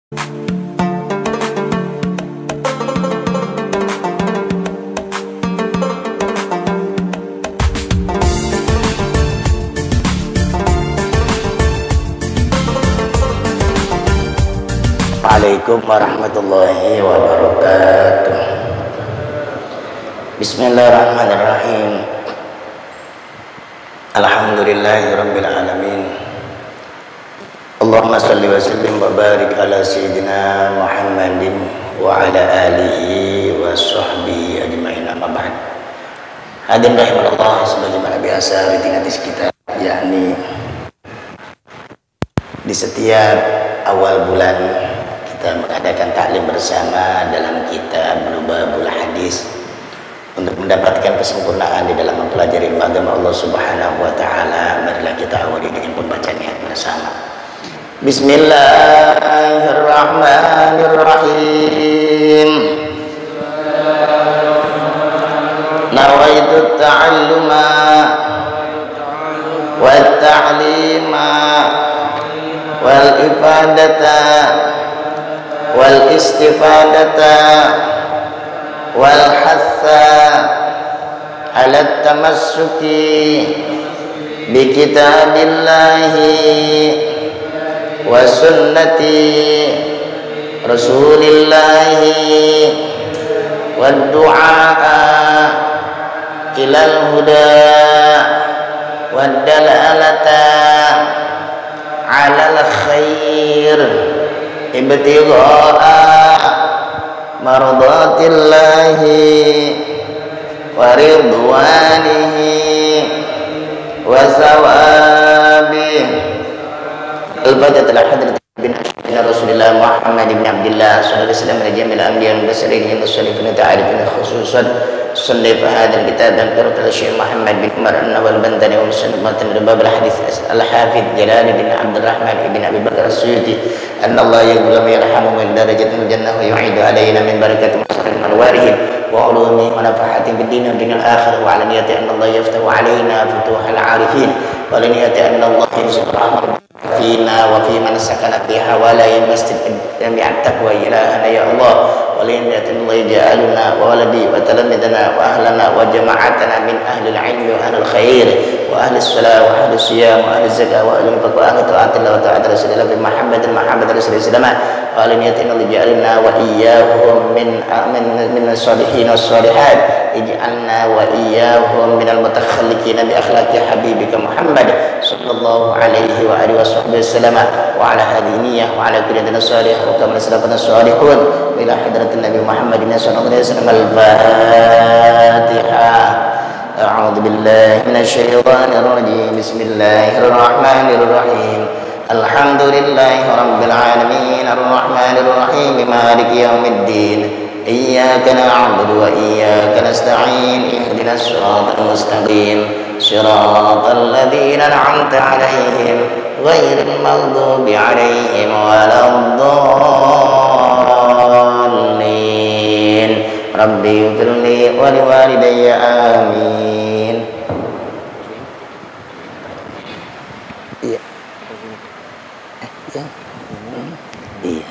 Assalamualaikum warahmatullahi wabarakatuh. Bismillahirrahmanirrahim. Alhamdulillahirabbil alamin. Allahumma shalli wa sallim wa barik ala sayyidina Muhammadin wa ala alihi wa sahbihi ajma'in, amma ba'd. Hadirin rahimallahu, sebagaimana biasa rutinitas kita, yakni di setiap awal bulan kita mengadakan taklim bersama dalam kitab Lubabul Hadis untuk mendapatkan kesempurnaan di dalam mempelajari agama Allah Subhanahu wa taala. Marilah kita awali dengan pembacaan niat bersama. Bismillahirrahmanirrahim. Nawaitu ta'alluma wa ta'lima wal ifadata wal istifadata wal hatha ala tamassuki bi kitabillahi wa sunnati rasulillahi wa du'a ilal huda wa dalalata ala al khair ibtigha'a mardatillahi wa ridwanihi wa sawabihi. Al-Fatiha ala hadrat bin Rasulillah Muhammad ibn Abdullah sallallahu alaihi wasallam jamil anbiya wal mursalin was-salihun ta'arifin khususan salli fi hadzal kitab dan qira'at Syekh Muhammad bin Umar an-Nawal Bantani wa musannafat Lubabul Hadis al-Hafidz Jalal bin Abdul Rahman ibn Abi Bakar as-Suyuti anna Allah yaghfiru wa yarhamu min darajatil jannah wa yu'idu alaina min barakati muslimin alwarihim wa ulumi wa nafahatin fid din wa dinil akhir wa alaniyati anna Allah yaftahu alaina futuhal arifin wa alaniyati anna Allah yarzuquna fina wa fi man sakana fi hawalai masjid jami'at taqwa ilahana ya Allah wa alaniyati Allah ja'aluna wa waladi wa talamidana wa ahlana wa jama'atana min ahli al-ilmi wa ahli al-khair wa ahli as-salah wa ahli as-siyam wa ahli az-zakah wa ahli al-faqh wa ahli ta'atillah wa ta'at rasulillah bi mahabbatin rasulillah wa alaniyati Allah ja'alna wa iyyahum min as-salihin was-salihat ij'alna wa iyyahum min al-mutakhalliqin bi akhlaqi habibika Muhammad sallallahu alaihi wa alihi wasallam wa ala hadhihi niyyah wa ala kulli dinin salih wa kamal salafana salihun ila hadratin Nabi Muhammadin sallallahu alaihi wasallam. Al-Fatihah. A'udzu billahi minasy syaithanir rajim. Bismillahirrahmanirrahim. Alhamdulillahi rabbil alamin arrahmanir rahim maliki yaumiddin. Iyyaka na'budu wa iyyaka nasta'in ihdinas siratal mustaqim siratal ladzina an'amta 'alaihim ghairil maghdubi 'alaihim waladdallin. Rabbi ighfirli wa liwalidayya amin. Iya. Iya.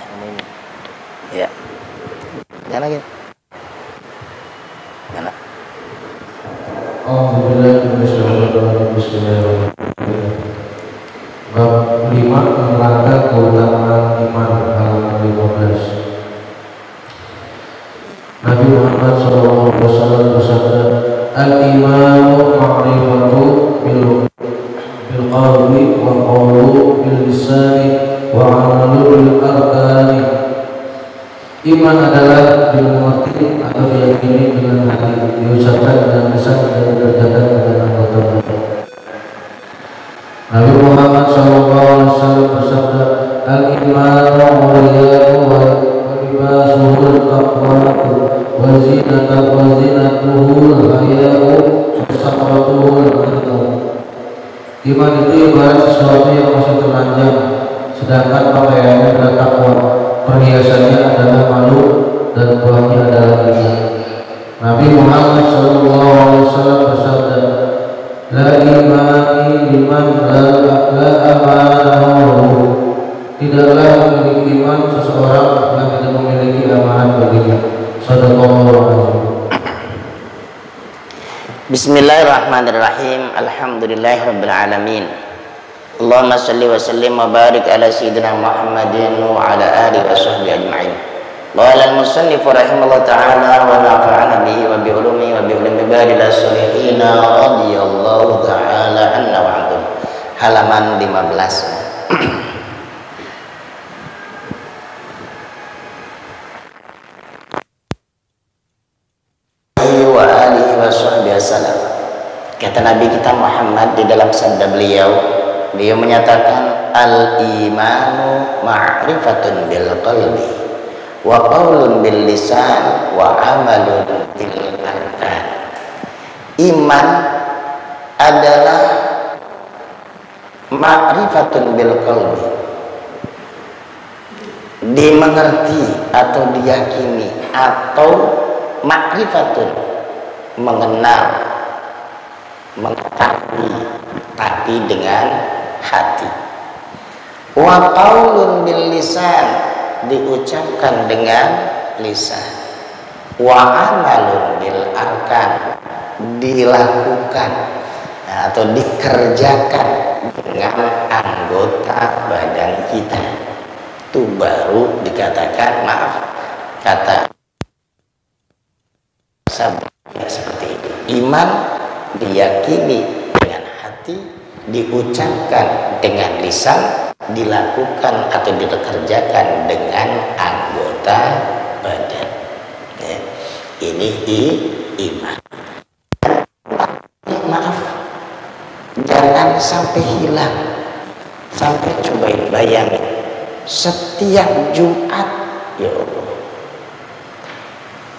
Iya. Jangan lagi. Mana? Bismillahirrahmanirrahim. Bab 5 menerangkan keutamaan iman halaman 15. Nabi Muhammad SAW bersabda, al-imanu ma'rifatu bil qalbi wa qawlu bil lisani wa amalu bil arkani. Iman adalah dimengerti atau diyakini dengan hati, diucapkan dengan lisan dan dikerjakan dengan anggota badan. Nabi Muhammad SAW bersabda, al-imanu waliyatu wa libasuhul taqwa wa zinatuhul haya'u wa sakratuhul maut. Iman itu ibarat sesuatu yang masih telanjang, sedangkan pakaiannya adalah takwa, perhiasannya adalah malu, dan buahnya adalah iman. Nabi Muhammad SAW bersabda, la imani liman la amanahu. Tidaklah memiliki iman seseorang seseorang yang tidak memiliki amanat baginya. Shadaqallahu alaihi. Bismillahirrahmanirrahim. Alhamdulillahirabbil alamin. Allahumma shalli wa sallim wa barik ala sayyidina Muhammadin wa ala alihi wa sahbihi ajma'in. Qala al-musannif rahimahullah ta'ala wa nafa'ana bihi wa bi ulumihi wa bi ulumi ibadil sholihin radhiyallahu ta'ala anna wa anhum. Halaman 15. Wa alihi wa sahbihi wasallam. Kata Nabi kita Muhammad di dalam sabda beliau menyatakan al-imanu ma'rifatun bil qalbi wa qaulun bil lisan wa amalun bil arkan. Iman adalah ma'rifatun bil qalbi, dimengerti atau diyakini, atau ma'rifatun mengenal, mengetahui, tapi dengan hati. Wa qaulun bil lisan, diucapkan dengan lisan. Wa amalun bil arkan, dilakukan atau dikerjakan dengan anggota badan kita. Itu baru dikatakan, maaf, kata seperti itu. Iman diyakini dengan hati, diucapkan dengan lisan, dilakukan atau dikerjakan dengan anggota badan. Ya, ini iman. Maaf, jangan sampai hilang. Sampai cobain bayangin, setiap Jumat, ya Allah,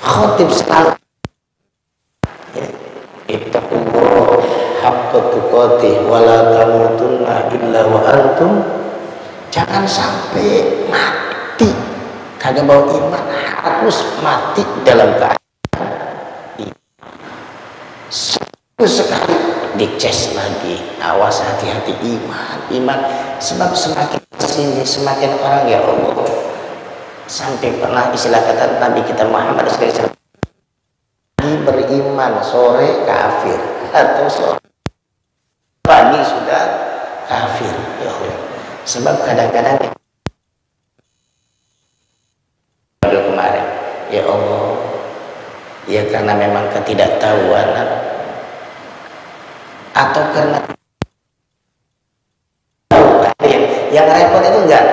khotib selalu ittaqullah haqqa tuqatih wa la tamutunna illa wa antum. Jangan sampai mati kagak bawa iman, harus mati dalam keadaan sekali dicas lagi. Awas, hati-hati, iman. Sebab semakin sini semakin orang, ya Allah, sampai pernah istilah kata Nabi kita Muhammad SAW, beriman sore kafir, atau sore pagi sudah kafir, ya Allah. Sebab kadang-kadang kemarin, ya Allah, ya karena memang ketidaktahuan atau karena yang repot itu enggak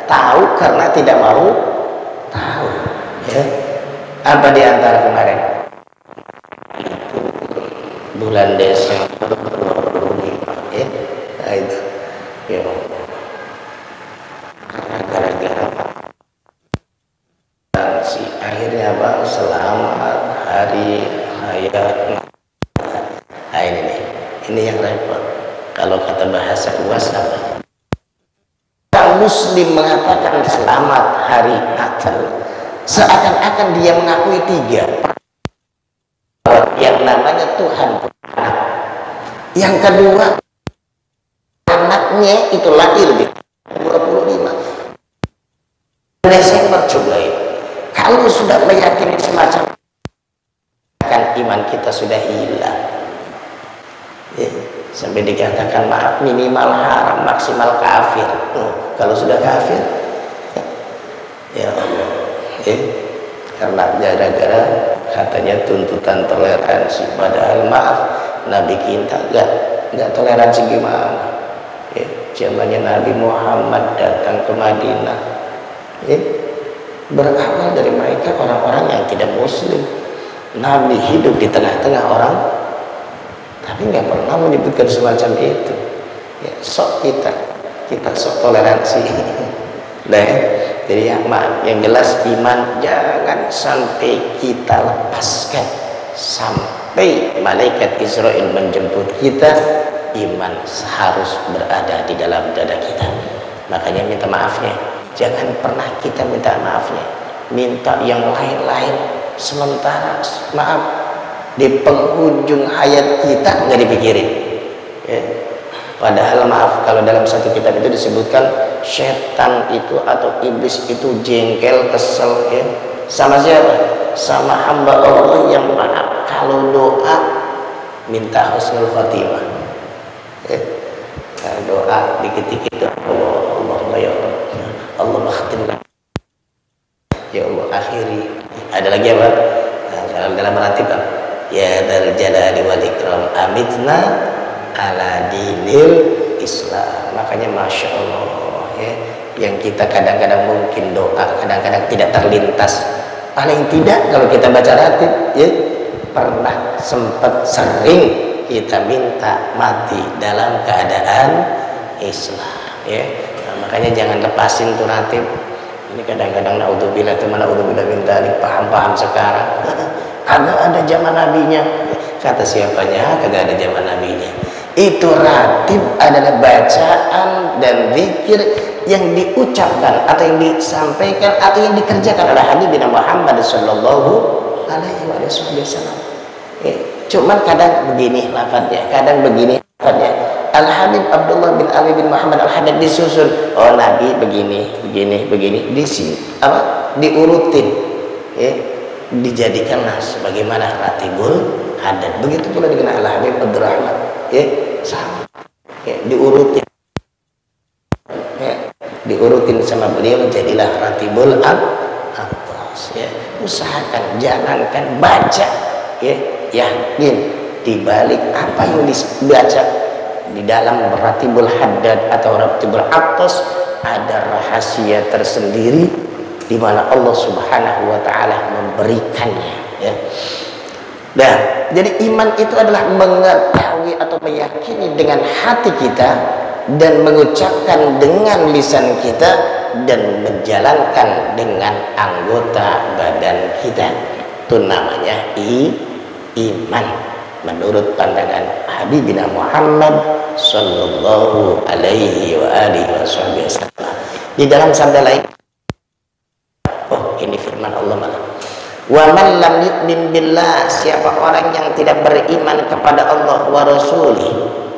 tahu karena tidak mau tahu, ya. Apa di antara kemarin bulan Desember 25, ya, nah itu, ya Allah, gara-gara si akhirnya apa, selamat hari raya. Nah ini yang repot. Kalau kata bahasa UAS apa, orang muslim mengatakan selamat hari Natal, seakan-akan dia mengakui 3. Yang namanya Tuhan anak. Yang kedua, anaknya itu lahir di 25 Desember. Cobain, kalau sudah meyakini semacam, kan iman kita sudah hilang, ya. Sampai dikatakan, maaf, minimal haram, maksimal kafir. Kalau sudah kafir, ya Allah, karena gara-gara katanya tuntutan toleransi, padahal maaf, Nabi kita nggak toleransi gimana? Zamannya Nabi Muhammad datang ke Madinah, berawal dari mereka orang-orang yang tidak muslim. Nabi hidup di tengah-tengah orang, tapi nggak pernah menyebutkan semacam itu. Ya, sok kita sok toleransi. Nah, jadi yang jelas iman jangan sampai kita lepaskan sampai malaikat Israel menjemput kita. Iman harus berada di dalam dada kita. Makanya minta maafnya, jangan pernah kita minta maafnya, minta yang lain-lain. Sementara maaf, di penghujung hayat kita nggak dipikirin, ya. Padahal maaf, kalau dalam satu kitab itu disebutkan setan itu atau iblis itu jengkel, kesel ya. Sama siapa? Sama hamba Allah yang mana kalau doa minta husnul khotimah ya. Nah, doa dikit-dikit itu Allah ya Allah makhtimlah ya Allah akhiri. Ada lagi apa? Nah, dalam ratib ya dzal jalali wal ikram amitna ala dinil Islam. Makanya masya Allah ya, yang kita kadang-kadang mungkin doa kadang-kadang tidak terlintas, paling tidak kalau kita baca ratib ya pernah sempat sering kita minta mati dalam keadaan Islam ya. Nah, makanya jangan lepasin tuh ratib. Ini kadang-kadang naudzubillah itu mana naudzubillah min dzalik, paham-paham sekarang kagak ada zaman nabinya. Kata siapanya kagak ada zaman nabinya? Itu ratib adalah bacaan dan zikir yang diucapkan atau yang disampaikan atau yang dikerjakan oleh Habibina Muhammad sallallahu alaihi wasallam. Cuman kadang begini lafadznya, kadang begini lafadznya. Al Habib Abdullah bin Ali bin Muhammad Al Haddad disusun. Oh Nabi begini, di sini apa? Diurutin, ya, dijadikanlah sebagaimana ratibul haddad. Begitu pula dengan Al Habib Abdurrahman. Ya, sama ya, diurutin ya, diurutin sama beliau jadilah ratibul atas ya. Usahakan, jalankan, baca ya, yakin dibalik apa yang dibaca di dalam ratibul haddad atau ratibul atas ada rahasia tersendiri di mana Allah Subhanahu wa taala memberikannya ya. Nah, jadi iman itu adalah mengetahui atau meyakini dengan hati kita dan mengucapkan dengan lisan kita dan menjalankan dengan anggota badan kita. Itu namanya iman menurut pandangan Habibina Muhammad sallallahu alaihi wa alihi wasallam. Di dalam sabda lain, oh ini firman Allah malah. Wa man lam yu'min billah, siapa orang yang tidak beriman kepada Allah wa rasuli,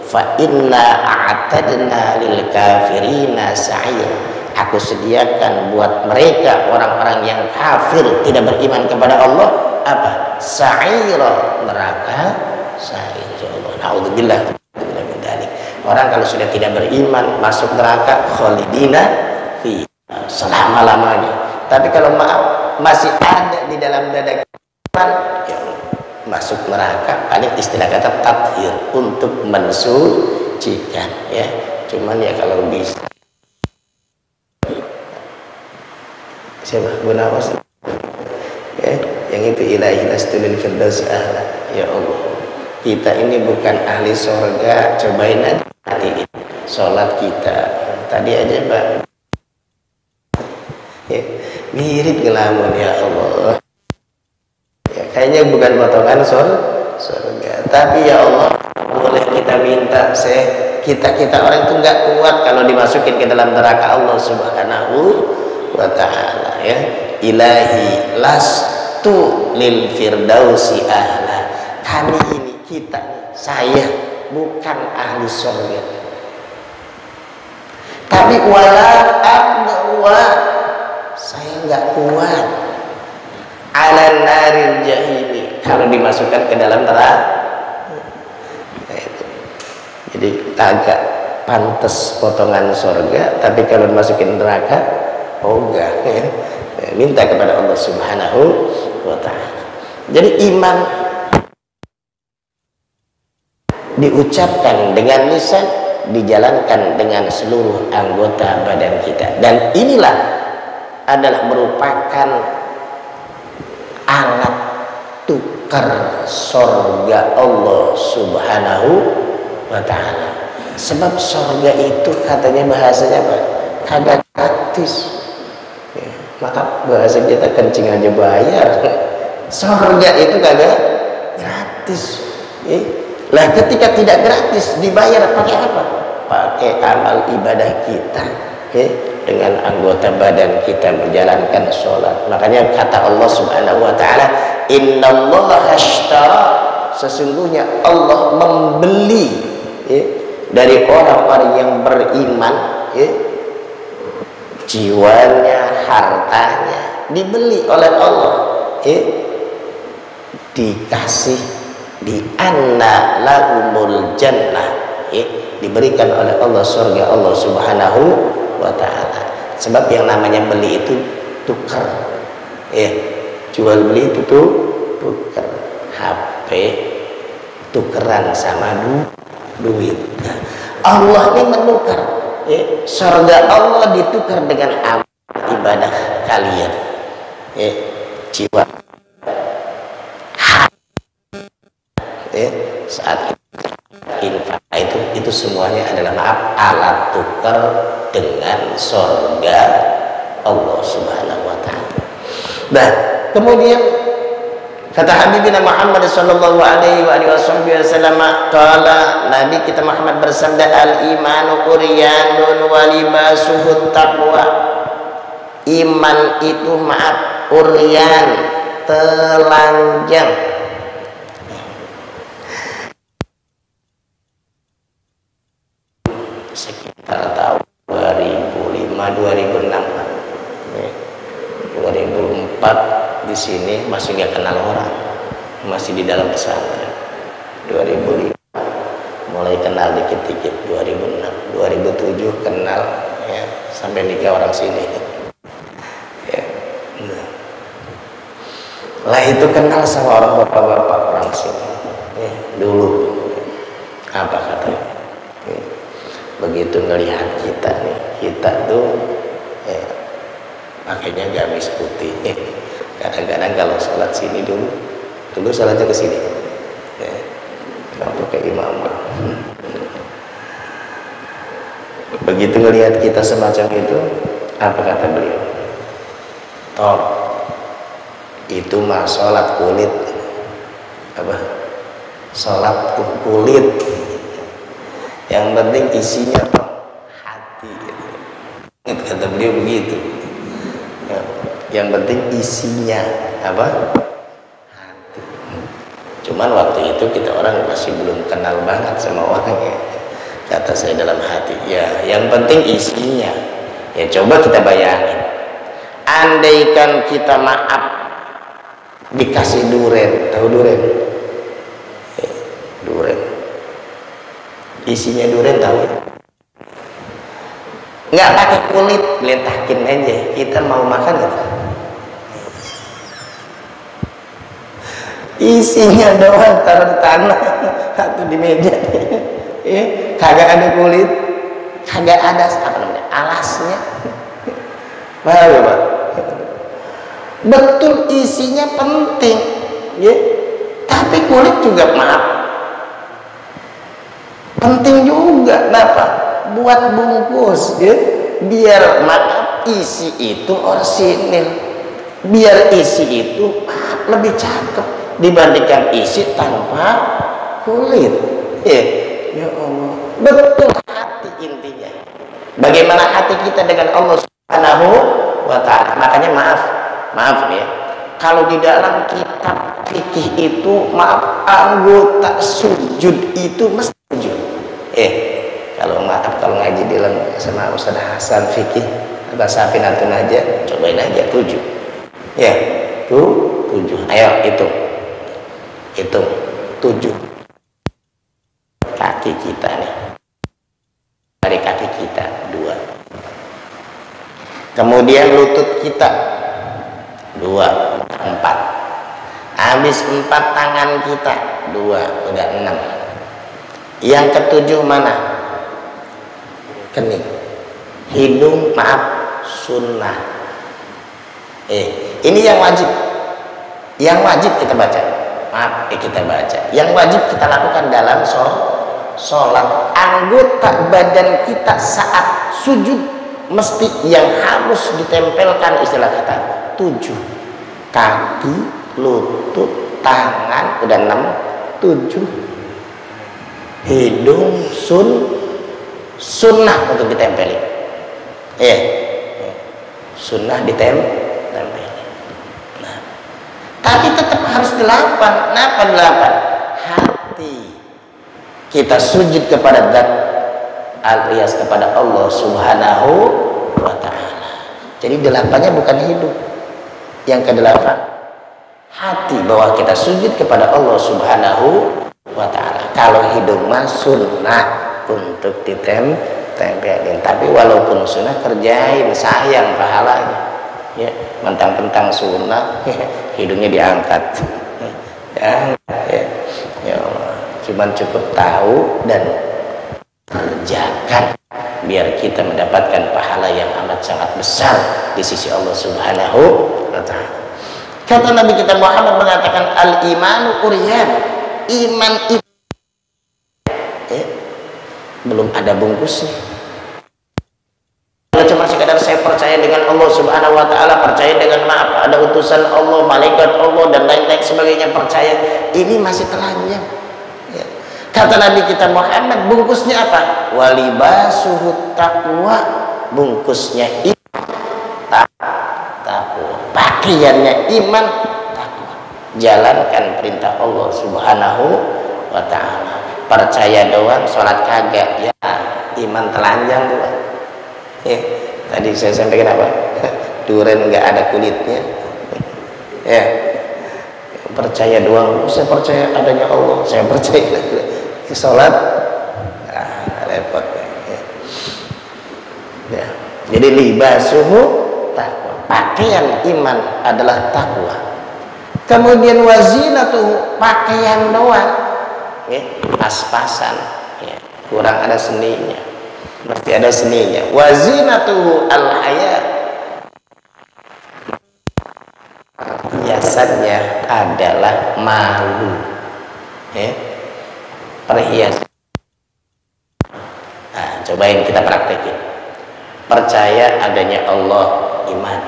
fa inna a'tadna lil kafirina sa'ir. Aku sediakan buat mereka orang-orang yang kafir tidak beriman kepada Allah apa? Sa'ira, neraka sa'ir. Naudzubillah min dzalik. Orang kalau sudah tidak beriman masuk neraka khalidina fi selama-lamanya. Tapi kalau maaf masih ada di dalam dada kita ya, masuk neraka, paling istilah kata tathir, untuk mensucikan ya. Cuman ya kalau bisa siapa Gunawas ya, yang itu ilahi lastu min firdaus ahla. Ya Allah, kita ini bukan ahli surga. Cobain aja hati ini, sholat kita tadi aja Pak ya, mirip ngelamun ya Allah ya, kayaknya bukan potongan surga, tapi ya Allah boleh kita minta kita orang itu nggak kuat kalau dimasukin ke dalam neraka Allah Subhanahu wa ta'ala ya. Ilahi lastu lil firdausi ahla. Kami ini, kita, saya bukan ahli surga, tapi wala aqwa, saya nggak kuat ala naril jahili kalau dimasukkan ke dalam neraka. Jadi agak pantas potongan surga, tapi kalau dimasukin neraka ogah ya. Minta kepada Allah Subhanahu wa ta'ala. Jadi iman diucapkan dengan lisan, dijalankan dengan seluruh anggota badan kita, dan inilah adalah merupakan alat tukar surga Allah Subhanahu wa ta'ala. Sebab surga itu katanya bahasanya apa? Kagak gratis ya, maka bahasa kita kencing aja bayar. Surga itu kagak gratis ya. Lah ketika tidak gratis dibayar pakai apa? Pakai amal ibadah kita ya, dengan anggota badan kita menjalankan sholat. Makanya kata Allah Subhanahu wa ta'ala, innallaha ashtara, sesungguhnya Allah membeli ya, dari orang-orang yang beriman ya, jiwanya, hartanya dibeli oleh Allah, dikasih, di anna lahumul jannah, diberikan oleh Allah surga Allah Subhanahu wa ta'ala. Sebab yang namanya beli itu tukar, jual beli itu tuh tukar. HP tukeran sama duit. Allah ini menukar, surga Allah ditukar dengan amal ibadah kalian, jiwa, saat infak itu semuanya adalah alat tukar dengan surga Allah Subhanahu wa ta'ala. Nah, kemudian kata Habibina Muhammad sallallahu alaihi wasallam, qala, Nabi kita Muhammad bersabda, al-imanu uryanun wa libasuhut taqwa. Iman itu uryan, telanjang. Sekitar tahun 2005 2006 2004 di sini masih nggak kenal orang, masih di dalam pesantren. 2005 mulai kenal dikit-dikit, 2006 2007 kenal, sampai nikah orang sini, lah itu kenal sama orang bapak-bapak orang sini, dulu apa katanya, begitu ngelihat kita nih, kita tuh pakainya gamis putih. Kadang-kadang kalau sholat sini dulu sholatnya ke sini, pakai imamah. Begitu ngelihat kita semacam itu, apa kata beliau? Toh, itu mah sholat kulit, apa? Sholat kulit. Yang penting isinya toh hati. Kata beliau begitu. Yang penting isinya apa? Hati. Cuman waktu itu kita orang masih belum kenal banget sama orangnya. Kata saya dalam hati, ya yang penting isinya. Ya coba kita bayangin, andaikan kita maaf dikasih duren, tahu duren? Duren. Isinya duren tahu? Nggak pakai kulit, letakin aja. Kita mau makan gitu. Isinya doang taruh di tanah atau di meja. Kagak ada kulit, kagak ada apa namanya alasnya. Paham ya, Pak? Betul isinya penting, tapi kulit juga maaf penting juga. Kenapa? Buat bungkus, biar maaf isi itu orsinil, biar isi itu lebih cakep dibandingkan isi tanpa kulit. Ya Allah, betul hati intinya. Bagaimana hati kita dengan Allah Subhanahu wa ta'ala. Makanya maaf nih ya, kalau di dalam kitab fikih itu anggota sujud itu mesti sujud. Kalau ngaji di sama Ustaz Hasan fikih atau Safinatun aja, cobain aja 7. Ya, 7. Ayo hitung 7 kaki kita nih. Dari kaki kita 2. Kemudian lutut kita 2, 4. Habis 4 tangan kita 2, udah 6. Yang ketujuh mana? Kening. Hidung sunnah. Ini yang wajib. Yang wajib kita baca. Kita baca. Yang wajib kita lakukan dalam sholat. Anggota badan kita saat sujud mesti yang harus ditempelkan istilah kata 7. Kaki, lutut, tangan udah 6, 7. Hidung sunnah untuk ditempelin. Sunnah ditempelin. Nah, tapi tetap harus 8. Kenapa 8? Hati kita sujud kepada zat alias kepada Allah Subhanahu wa ta'ala. Jadi 8-nya bukan hidup. Yang ke-8, hati, bahwa kita sujud kepada Allah Subhanahu wa ta'ala. Kalau hidung mah sunnah untuk ditempelin, tapi walaupun sunnah kerjain, sayang pahalanya. Ya, mentang-mentang sunnah hidungnya diangkat. Ya Allah, cuman cukup tahu dan kerjakan biar kita mendapatkan pahala yang amat sangat besar di sisi Allah Subhanahu wa ta'ala. Kata Nabi kita Muhammad mengatakan, al-imanu uryan, iman itu belum ada bungkusnya. Kalau cuma sekadar saya percaya dengan Allah Subhanahu wa ta'ala, percaya dengan ada utusan Allah, malaikat Allah dan lain-lain sebagainya, percaya, ini masih telanjang. Ya. Kata Nabi kita Muhammad, bungkusnya apa? Walibasuhu taqwa, bungkusnya iman, taqwa, pakaiannya iman, taqwa. Jalankan perintah Allah Subhanahu wa ta'ala. Percaya doang, sholat kagak, ya iman telanjang doang. Tadi saya sampaikan apa? Durian nggak ada kulitnya. Ya, percaya doang. Saya percaya adanya Allah. Saya percaya sholat, repot. Ya. Jadi libasuhu takwa. Pakaian iman adalah takwa. Kemudian wazinatuhu, pakaian doang. Pas-pasan. Ya. Kurang ada seninya. Mesti ada seninya. Wazinatuhu al-haya, hiasannya adalah malu. Perhiasan. Nah, cobain kita praktekin. Percaya adanya Allah, iman.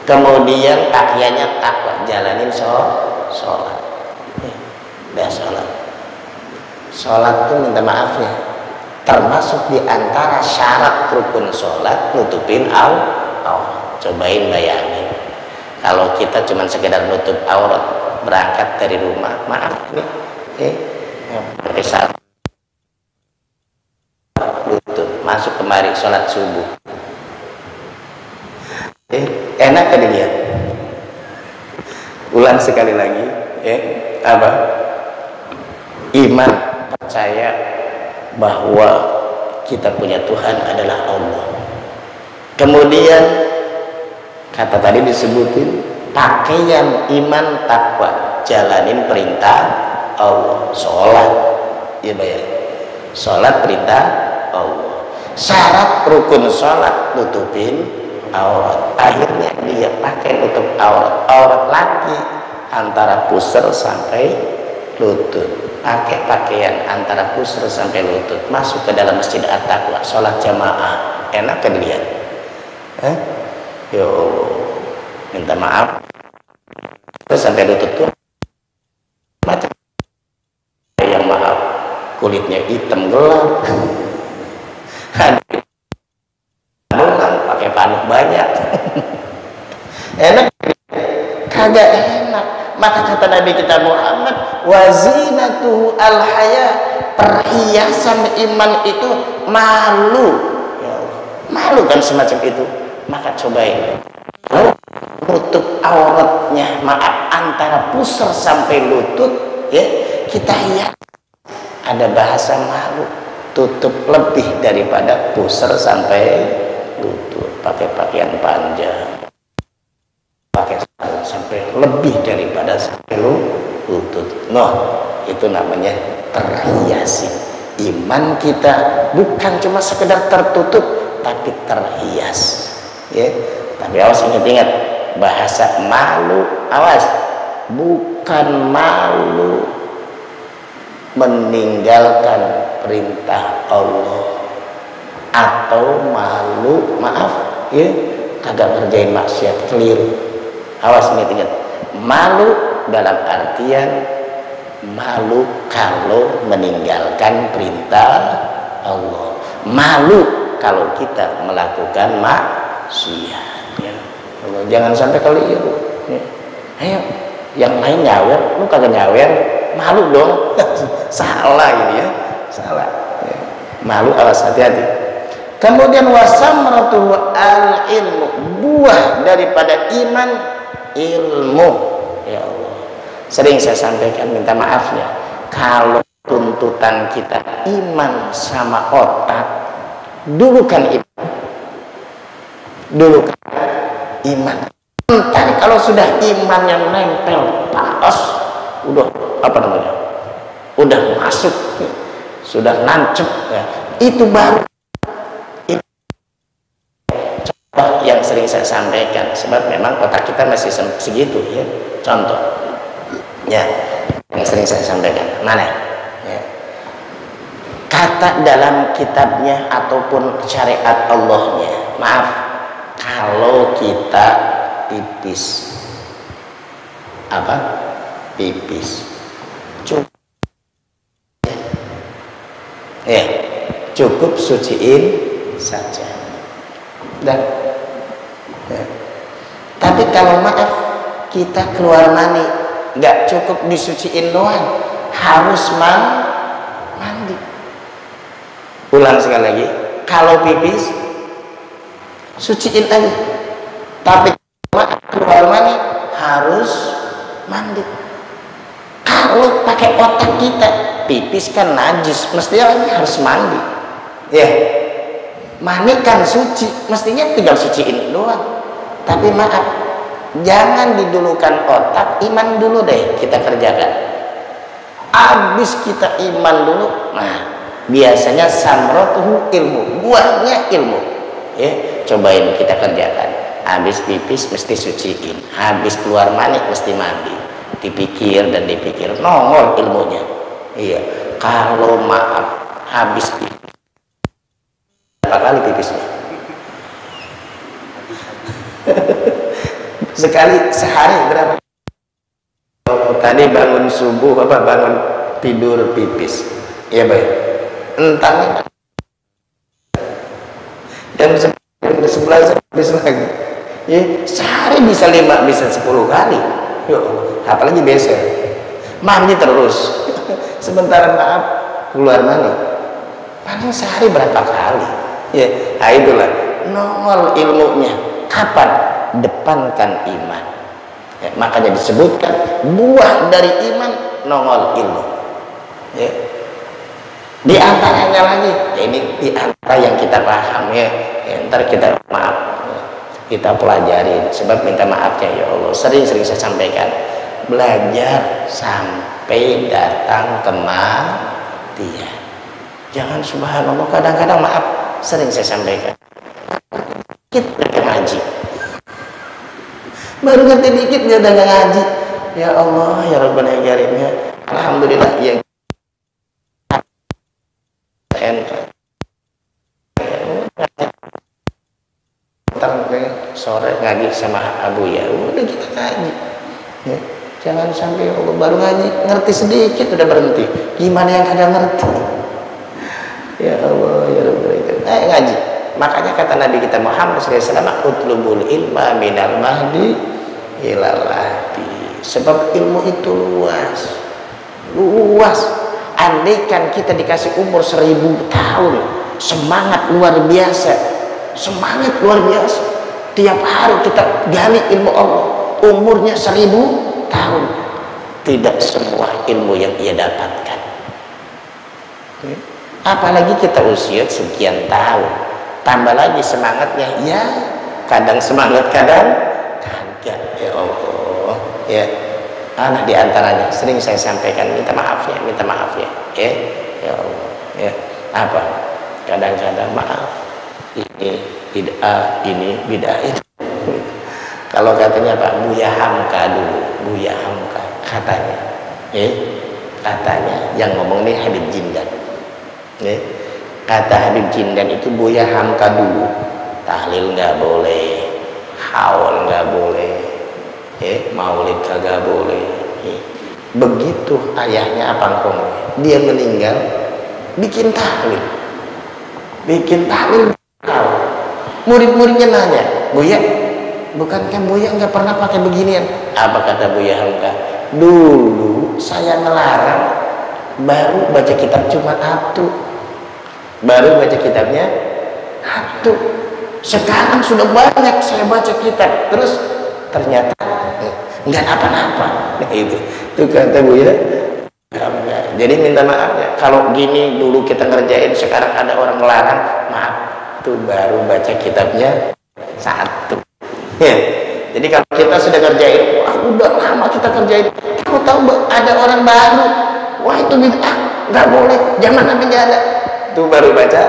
Kemudian pakaiannya takwa, jalanin sholat. Udah sholat. Sholat tuh minta maaf ya, termasuk diantara syarat rukun sholat nutupin aurat. Cobain bayangin, kalau kita cuma sekedar nutup aurat berangkat dari rumah, maaf nih, pakai sarung, lutut, masuk kemari sholat subuh, enak kan dilihat? Ulang sekali lagi, apa? Iman, percaya bahwa kita punya Tuhan adalah Allah. Kemudian kata tadi disebutin pakaian iman takwa, jalanin perintah Allah, sholat, ya bayar, sholat perintah Allah. Syarat rukun sholat nutupin aurat. Akhirnya dia pakai nutup aurat laki antara pusar sampai lutut. Pakai pakaian antara pusar sampai lutut, masuk ke dalam masjid at-taqwa, sholat jamaah, enak kan dilihat? Yo, minta maaf, terus sampai lutut tuh macam yang maaf, kulitnya hitam gelap, pakai panuk banyak, enak? Kagak enak. Maka kata Nabi kita Muhammad, wazinatuhu al-haya, perhiasan iman itu malu. Ya Allah, malu kan semacam itu. Maka cobain, nutup auratnya, maaf, antara pusar sampai lutut, ya kita lihat ada bahasa malu, tutup lebih daripada pusar sampai lutut, pakai pakaian panjang, pakai sampai lebih daripada sampai lutut. Itu namanya terhiasi. Iman kita bukan cuma sekedar tertutup, tapi terhias. Ya, tapi awas, ingat-ingat bahasa malu, awas, bukan malu meninggalkan perintah Allah atau malu, maaf ya, kagak ngerjain maksiat, keliru. Awas, ingat, malu dalam artian malu kalau meninggalkan perintah Allah, malu kalau kita melakukan maksiat. Ya Allah, jangan sampai keliru. Ya. Ayo, yang lain nyawer, lu kagak nyawer, malu dong. Salah ini ya, salah. Ya. Malu, awas, hati-hati. Kemudian wasamratuhu al-ilmu, buah daripada iman ilmu. Ya Allah, sering saya sampaikan, minta maaf ya, kalau tuntutan kita iman sama otak, dulu kan iman. Entar kalau sudah iman yang nempel panas, udah apa namanya, udah masuk, sudah nancep ya, itu baru yang sering saya sampaikan. Sebab memang otak kita masih segitu ya. Contoh ya yang sering saya sampaikan, mana ya, kata dalam kitabnya ataupun syariat Allahnya, maaf, kalau kita pipis apa, pipis cukup ya, cukup suciin saja. Dan ya. Tapi kalau maaf, kita keluar mani, nggak cukup disuciin doang, harus mandi. Ulang sekali lagi, kalau pipis suciin aja, tapi maaf, keluar mani harus mandi. Kalau pakai otak kita, pipis kan najis, mestinya harus mandi ya. Mani kan suci, mestinya tinggal suciin doang. Tapi maaf, jangan didulukan otak, iman dulu deh kita kerjakan. Abis kita iman dulu, nah biasanya samratuhu ilmu, buahnya ilmu ya. Cobain kita kerjakan. Habis pipis mesti suciin, habis keluar mani mesti mandi. Dipikir dan dipikir, nongol ilmunya. Iya, kalau maaf habis pipis berapa kali pipisnya? Sekali sehari berapa? Oh, tadi bangun subuh apa bangun tidur pipis. Iya baik. Entah jam 11 habis lagi. Ya, sehari bisa 5 bisa 10 kali. Ya Allah, apalagi besok. Mandi terus. Sebentar maaf keluar mani. Paling sehari berapa kali? Ya, nah itulah nongol ilmunya. Kapan? Depankan iman ya, makanya disebutkan buah dari iman nongol ilmu ya. Di antaranya lagi ya, ini di antara yang kita paham ya, ntar kita maaf ya, kita pelajari. Sebab minta maafnya ya Allah, sering-sering saya sampaikan, belajar sampai datang kematian. Jangan subhanallah, kadang-kadang maaf, sering saya sampaikan, kita ngaji baru ngerti dikit dia udah ngaji. Ya Allah ya Rabbana ya Karim ya, alhamdulillah ya. Ntar sore ngaji sama Abu ya, udah kita ngaji ya. Jangan sampai Allah baru ngaji ngerti sedikit udah berhenti. Gimana yang kadang ngerti? Ya Allah ya Rabbana ya Karim, ngaji. Makanya kata Nabi kita Muhammad SAW, utlubul ilma minal mahdi ilal lahdi. Sebab ilmu itu luas. Andaikan kita dikasih umur 1000 tahun, semangat luar biasa, tiap hari kita gali ilmu Allah. Umurnya 1000 tahun, tidak semua ilmu yang ia dapatkan. Apalagi kita usia sekian tahun, tambah lagi semangatnya ya, kadang semangat kadang kagak. Ya Allah ya, anak diantaranya sering saya sampaikan, minta maaf ya ya Allah ya. Apa kadang-kadang maaf ini bid'ah itu. Kalau katanya Pak Buya Hamka dulu, Buya Hamka katanya katanya yang ngomong ini Habib Jindan kata Habib Jindan itu Buya Hamka dulu, tahlil nggak boleh, haul nggak boleh, maulid kagak boleh. Begitu ayahnya Apangkong dia meninggal, bikin tahlil. Murid-muridnya nanya, Buya, bukankah Buya nggak pernah pakai beginian? Apa kata Buya Hamka? Dulu saya ngelarang, baru baca kitab Jumat Sabtu, baru baca kitabnya Tuh, sekarang sudah banyak saya baca kitab, terus ternyata nggak apa-apa. Itu kata Bu ya. Jadi minta maaf ya, kalau gini dulu kita ngerjain, sekarang ada orang ngelarang, maaf, tuh baru baca kitabnya satu. Ya. Jadi kalau kita sudah ngerjain, wah udah lama kita kerjain, kamu tahu ada orang baru, wah itu bid'ah, nggak boleh, zaman Nabi nggak ada, tuh baru baca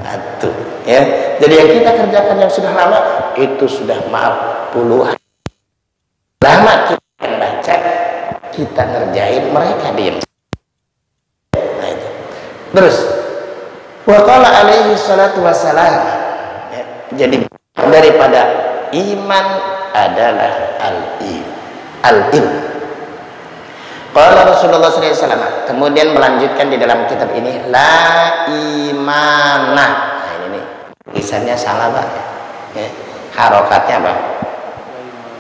satu. Ya. Jadi yang kita kerjakan yang sudah lama itu sudah maaf puluhan. Lama kita baca, kita ngerjain, mereka diam. Nah itu. Terus wa qala alaihi salatu wassalam, ya, jadi daripada iman adalah al-ilm. Qala Rasulullah SAW, kemudian melanjutkan di dalam kitab ini, la imanah. Nah ini nih tulisannya salah Pak ya. Harokatnya apa?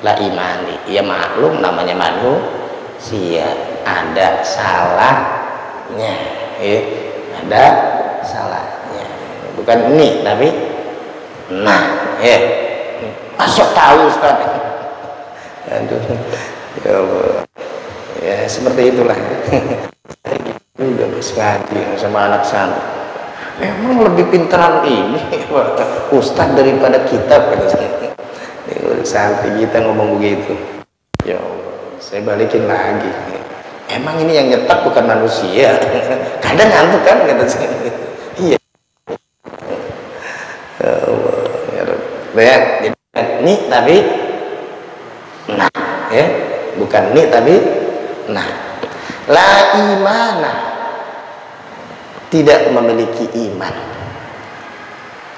La imani. Ya maklum namanya manusia, ada salahnya ya. Ada salahnya, bukan ini tapi nah ya. Masuk tahu Ustaz. Aduh ya Allah. Ya seperti itulah. Udah habis ngaji sama anak santri, emang lebih pintaran ini Ustaz daripada kitab, kata saya. Santri kita ngomong begitu, ya Allah, saya balikin lagi, emang ini yang nyetak bukan manusia. Kadang ngantuk kan, kata saya. Iya ya Allah ya Rabbi. Ya, jadi ini tapi nah ya, bukan ini tapi nah. La imana, tidak memiliki iman.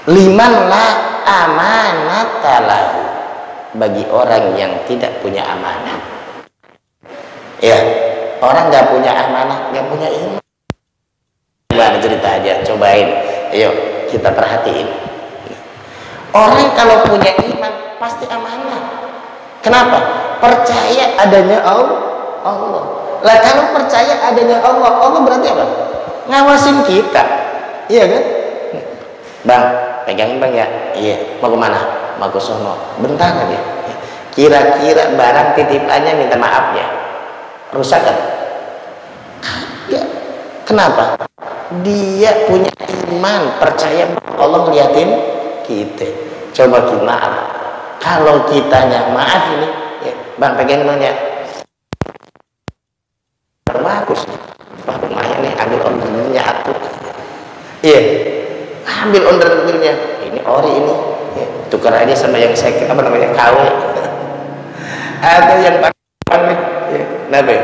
Liman la amanata lahu, bagi orang yang tidak punya amanah. Ya, orang nggak punya amanah, nggak punya iman. Gimana cerita aja, cobain. Ayo kita perhatiin. Orang kalau punya iman pasti amanah. Kenapa? Percaya adanya Allah. Lah kalau percaya adanya Allah, Allah berarti apa? Ngawasin kita. Iya kan? Bang, pegangin Bang ya. Iya. Mau kemana? Mau ke sono. Bentar aja. Kira-kira barang titipannya minta maaf ya, rusak kan? Kagak. Kenapa? Dia punya iman, percaya Allah ngeliatin kita. Coba kita maaf. Kalau kitanya maaf ini, ya, Bang pegangin Bang ya. Bagus. Wah lumayan nih, ambil ordernya aku. Iya. Ambil ordernya. Ini ori ini. Ya, tukar aja sama yang saya apa namanya KW. Ada yang pakai ya, nabe.